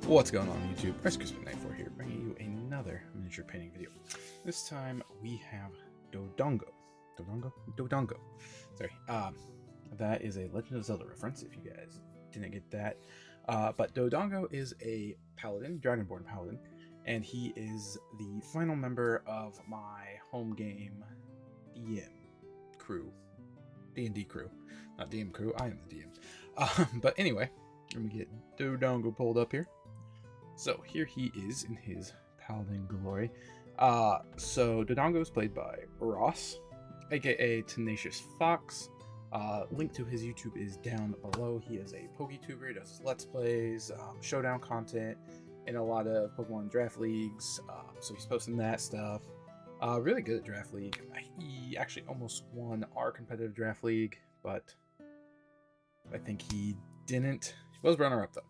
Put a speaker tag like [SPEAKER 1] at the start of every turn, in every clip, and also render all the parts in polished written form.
[SPEAKER 1] What's going on YouTube? Crispin94 here, bringing you another miniature painting video. This time we have Dodongo. Dodongo. Sorry. That is a Legend of Zelda reference, if you guys didn't get that. But Dodongo is a Paladin, Dragonborn Paladin, and he is the final member of my home game DM crew. D&D crew. Not DM crew, I am the DM. But anyway, let me get Dodongo pulled up here. So here he is in his Paladin glory. So Dodongo is played by Ross, aka TenaciousFox. Link to his YouTube is down below. He is a PokeTuber, does Let's Plays, Showdown content, and a lot of Pokemon Draft Leagues. So he's posting that stuff. Really good at Draft League. He actually almost won our competitive Draft League, but I think he didn't. He was runner-up though.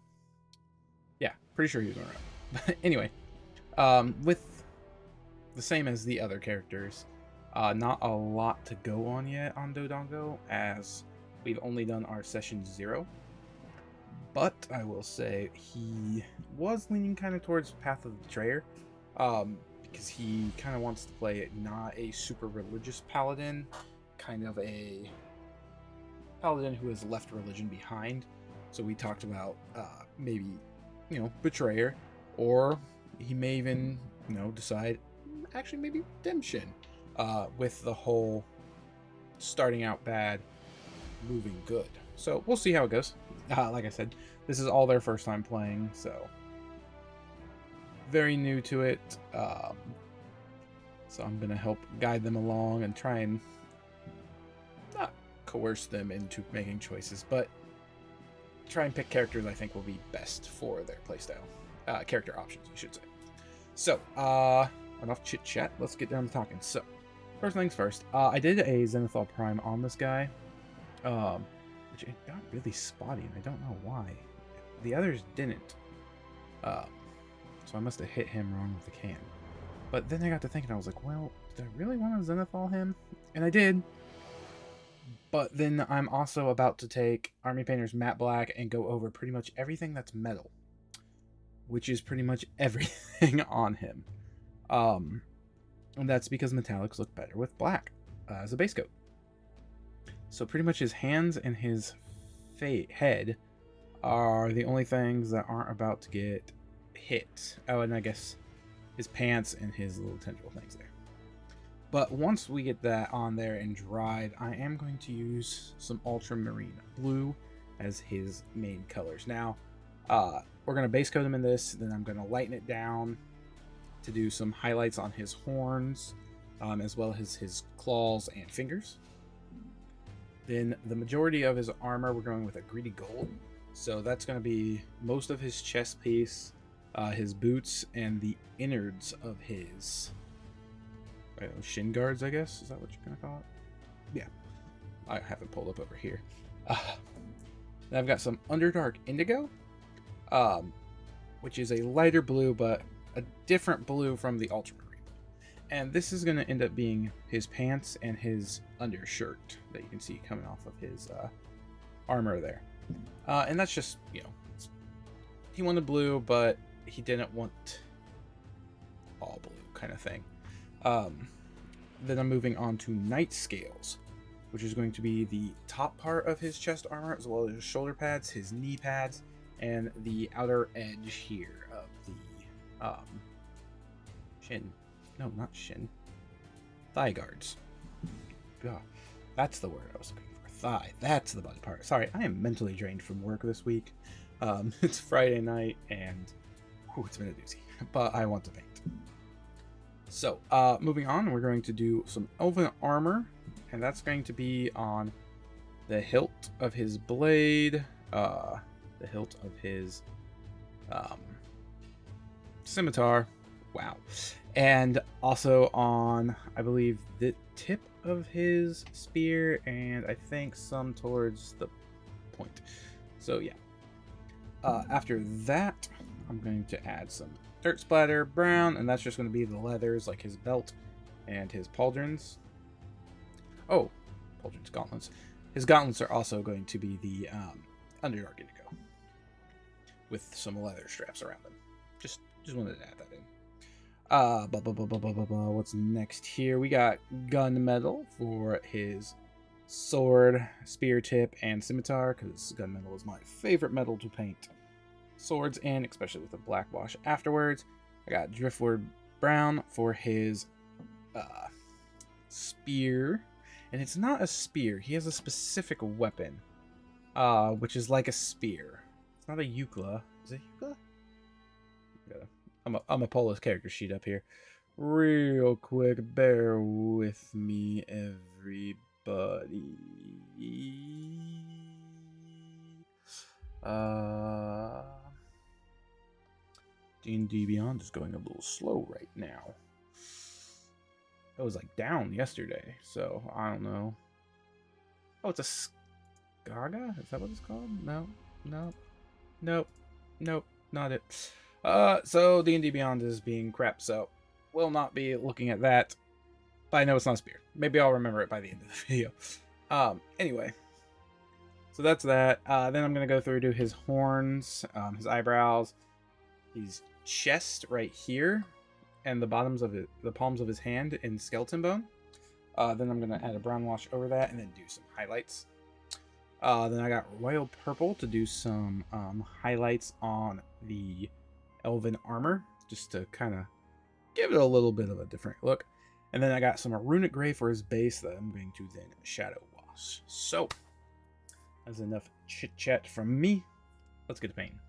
[SPEAKER 1] Yeah, pretty sure he was runner-up. But anyway, with the same as the other characters, not a lot to go on yet on Dodongo, as we've only done our session 0. But I will say he was leaning kind of towards Path of the Betrayer, because he kind of wants to play not a super religious paladin, kind of a paladin who has left religion behind. So we talked about maybe, betrayer, or he may even, decide actually maybe redemption, with the whole starting out bad, moving good. So we'll see how it goes. Like I said, this is all their first time playing, so very new to it. So I'm gonna help guide them along and try and not coerce them into making choices, but try and pick characters I think will be best for their playstyle. Character options, I should say. So, enough chit chat. Let's get down to talking. So, first things first. I did a Zenithal Prime on this guy, which it got really spotty, and I don't know why. The others didn't. So I must have hit him wrong with the can. But then I got to thinking, I was like, well, did I really want to Zenithal him? And I did. But then I'm also about to take Army Painter's Matte Black and go over pretty much everything that's metal, which is pretty much everything on him. And that's because metallics look better with black as a base coat. So pretty much his hands and his head are the only things that aren't about to get hit. Oh, and I guess his pants and his little tendril things there. But once we get that on there and dried, I am going to use some ultramarine blue as his main colors. Now, we're going to base coat him in this, then I'm going to lighten it down to do some highlights on his horns, as well as his claws and fingers. Then the majority of his armor, we're going with a greedy gold. So that's going to be most of his chest piece, his boots, and the innards of his shin guards, I guess. Is that what you're going to call it? Yeah. I have it pulled up over here. Then I've got some Underdark Indigo, which is a lighter blue, but a different blue from the ultramarine. And this is going to end up being his pants and his undershirt that you can see coming off of his armor there. And that's just, he wanted blue, but he didn't want all blue kind of thing. Then I'm moving on to Night Scales, which is going to be the top part of his chest armor, as well as his shoulder pads, his knee pads, and the outer edge here of the shin. No, not shin. Thigh guards. God, that's the word I was looking for. Thigh. That's the body part. Sorry, I am mentally drained from work this week. It's Friday night, and it's been a doozy. But I want to paint. So, moving on, we're going to do some elven armor, and that's going to be on the hilt of his blade, the hilt of his scimitar, wow, and also on, I believe, the tip of his spear, and I think some towards the point. So yeah, after that, I'm going to add some dirt splatter brown, and that's just going to be the leathers, like his belt and his pauldrons. Oh, pauldrons, gauntlets. His gauntlets are also going to be the Underdark Indigo. with some leather straps around them. Just wanted to add that in. What's next here? We got gunmetal for his sword, spear tip, and scimitar, because gunmetal is my favorite metal to paint swords in, especially with a black wash afterwards. I got driftwood brown for his spear, and it's not a spear. He has a specific weapon, which is like a spear. It's not a eucla. Is it eucla? I'm gonna pull this character sheet up here real quick. Bear with me, everybody. D&D Beyond is going a little slow right now. It was like down yesterday, so I don't know. Oh, it's a Skaga? Is that what it's called? No, nope, not it. So D&D Beyond is being crap, so we'll not be looking at that. But I know it's not a spear. Maybe I'll remember it by the end of the video. Anyway. So that's that. Then I'm going to go through to his horns, his eyebrows, his chest right here, and the palms of his hand in skeleton bone. Then I'm going to add a brown wash over that and then do some highlights. Then I got royal purple to do some highlights on the elven armor, just to kind of give it a little bit of a different look. And then I got some runic gray for his base that I'm going to then shadow wash. So that's enough chit chat from me. Let's get to painting.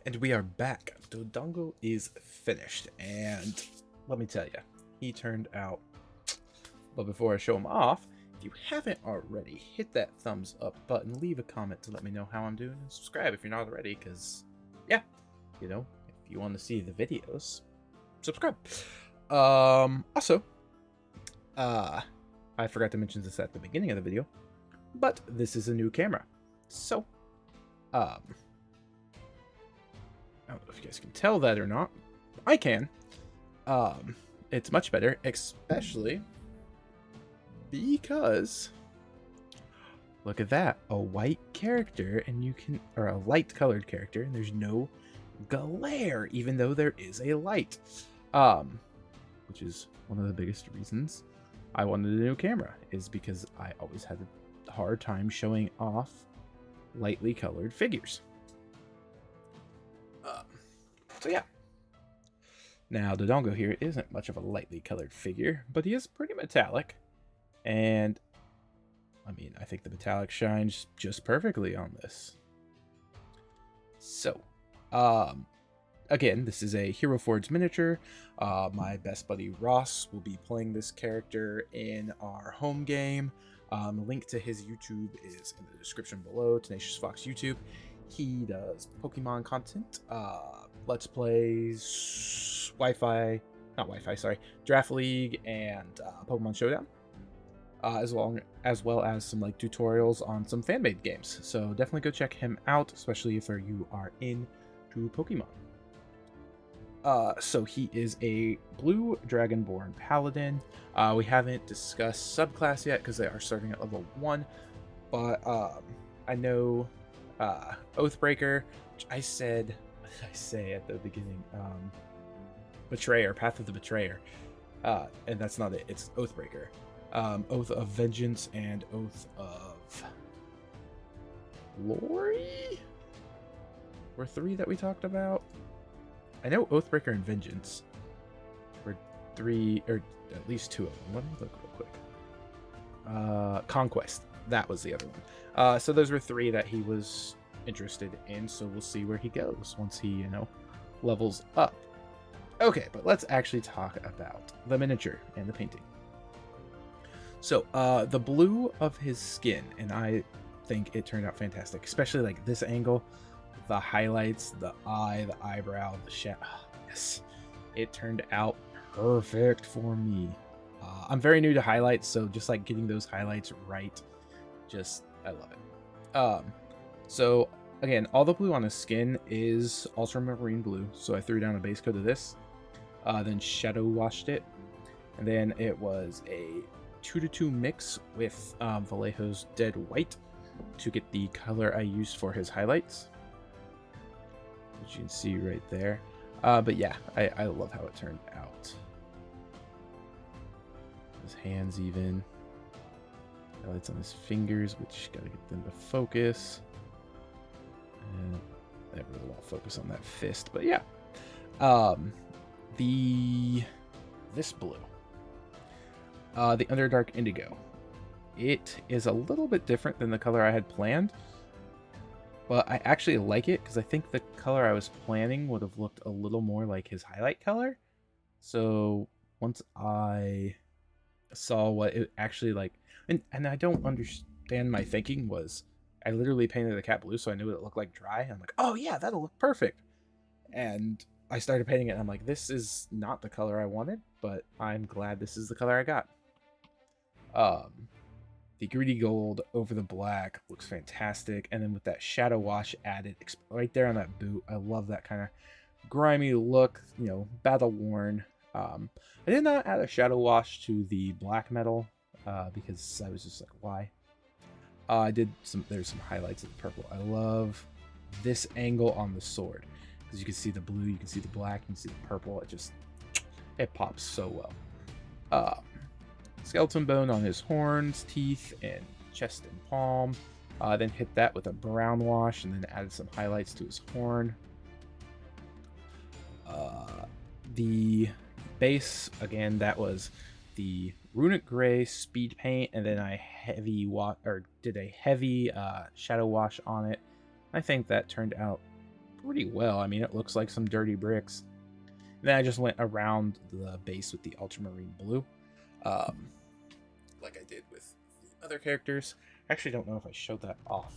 [SPEAKER 1] And we are back. Dodongo is finished, and let me tell you, he turned out. But before I show him off, if you haven't already, hit that thumbs up button, leave a comment to let me know how I'm doing, and subscribe if you're not already, because, yeah, you know, if you want to see the videos, subscribe. Also, I forgot to mention this at the beginning of the video, but this is a new camera. So, I don't know if you guys can tell that or not. I can. It's much better, especially because look at that, a white character, and you can, or a light colored character, and there's no glare, even though there is a light. Which is one of the biggest reasons I wanted a new camera, is because I always had a hard time showing off lightly colored figures. So yeah. Now, Dodongo here isn't much of a lightly colored figure, but he is pretty metallic. And, I mean, I think the metallic shines just perfectly on this. So, again, this is a Hero Forge miniature. My best buddy Ross will be playing this character in our home game. The link to his YouTube is in the description below, TenaciousFox YouTube. He does Pokemon content, Let's Plays, Draft League, and Pokemon Showdown. As well as some like tutorials on some fan-made games. So definitely go check him out, especially if you are into Pokemon. So he is a blue Dragonborn Paladin. We haven't discussed subclass yet because they are starting at level 1. But I know Oathbreaker, which I say at the beginning, Betrayer, Path of the Betrayer. And that's not it, it's Oathbreaker. Oath of Vengeance and Oath of Glory were 3 that we talked about. I know Oathbreaker and Vengeance were 3, or at least 2 of them. Let me look real quick. Conquest, that was the other one. So those were 3 that he was interested in, so we'll see where he goes once he, you know, levels up. Okay, but let's actually talk about the miniature and the painting. So, the blue of his skin, and I think it turned out fantastic, especially like this angle, the highlights, the eye, the eyebrow, the shadow. Oh, yes, it turned out perfect for me. I'm very new to highlights, so just like getting those highlights right, I love it. So again, all the blue on his skin is ultramarine blue, so I threw down a base coat of this, then shadow washed it, and then it was a 2-to-2 mix with Vallejo's Dead White to get the color I used for his highlights, which you can see right there. But yeah, I love how it turned out. His hands even. Highlights on his fingers, which gotta get them to focus. And they really won't focus on that fist, but yeah. This blue. The Underdark Indigo. It is a little bit different than the color I had planned, but I actually like it because I think the color I was planning would have looked a little more like his highlight color. So once I saw what it actually like, and I don't understand my thinking was, I literally painted the cat blue so I knew it looked like dry. I'm like, oh yeah, that'll look perfect. And I started painting it and I'm like, this is not the color I wanted, but I'm glad this is the color I got. The greedy gold over the black looks fantastic, and then with that shadow wash added right there on that boot, I love that kind of grimy look, you know, battle worn. I did not add a shadow wash to the black metal because I was just like, why? There's some highlights of the purple. I love this angle on the sword because you can see the blue, you can see the black, you can see the purple. It pops so well. Skeleton bone on his horns, teeth, and chest and palm. Then hit that with a brown wash and then added some highlights to his horn. The base, again, that was the runic gray speed paint, and then I did a heavy shadow wash on it. I think that turned out pretty well. I mean, it looks like some dirty bricks. And then I just went around the base with the ultramarine blue, like I did with the other characters. I actually don't know if I showed that off.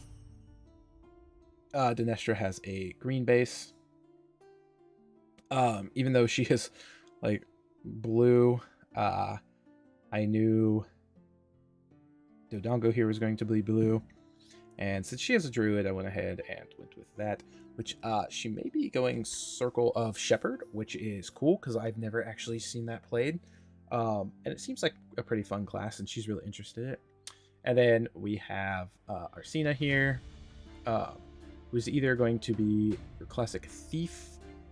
[SPEAKER 1] Dinestra has a green base. Even though she is like blue, I knew Dodongo here was going to be blue. And since she has a druid, I went ahead and went with that, which she may be going Circle of Shepherd, which is cool because I've never actually seen that played. And it seems like a pretty fun class, and she's really interested in it. And then we have Arsena here, who's either going to be your classic Thief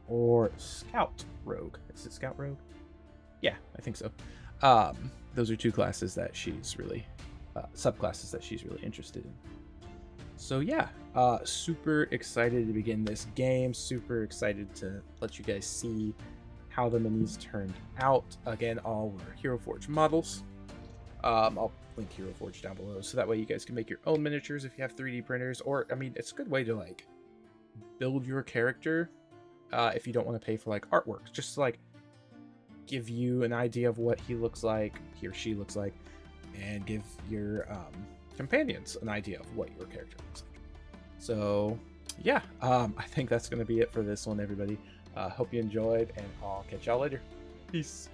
[SPEAKER 1] or Scout Rogue. Is it Scout Rogue? Yeah, I think so. Those are two classes that she's really, subclasses that she's really interested in. So yeah, super excited to begin this game. Super excited to let you guys see how the minis turned out. Again, all were Hero Forge models. I'll link Hero Forge down below, so that way you guys can make your own miniatures if you have 3D printers. Or, I mean, it's a good way to like build your character if you don't want to pay for like artwork, just to like give you an idea of what he looks like, he or she looks like, and give your companions an idea of what your character looks like. So yeah, I think that's going to be it for this one, everybody. Hope you enjoyed, and I'll catch y'all later. Peace.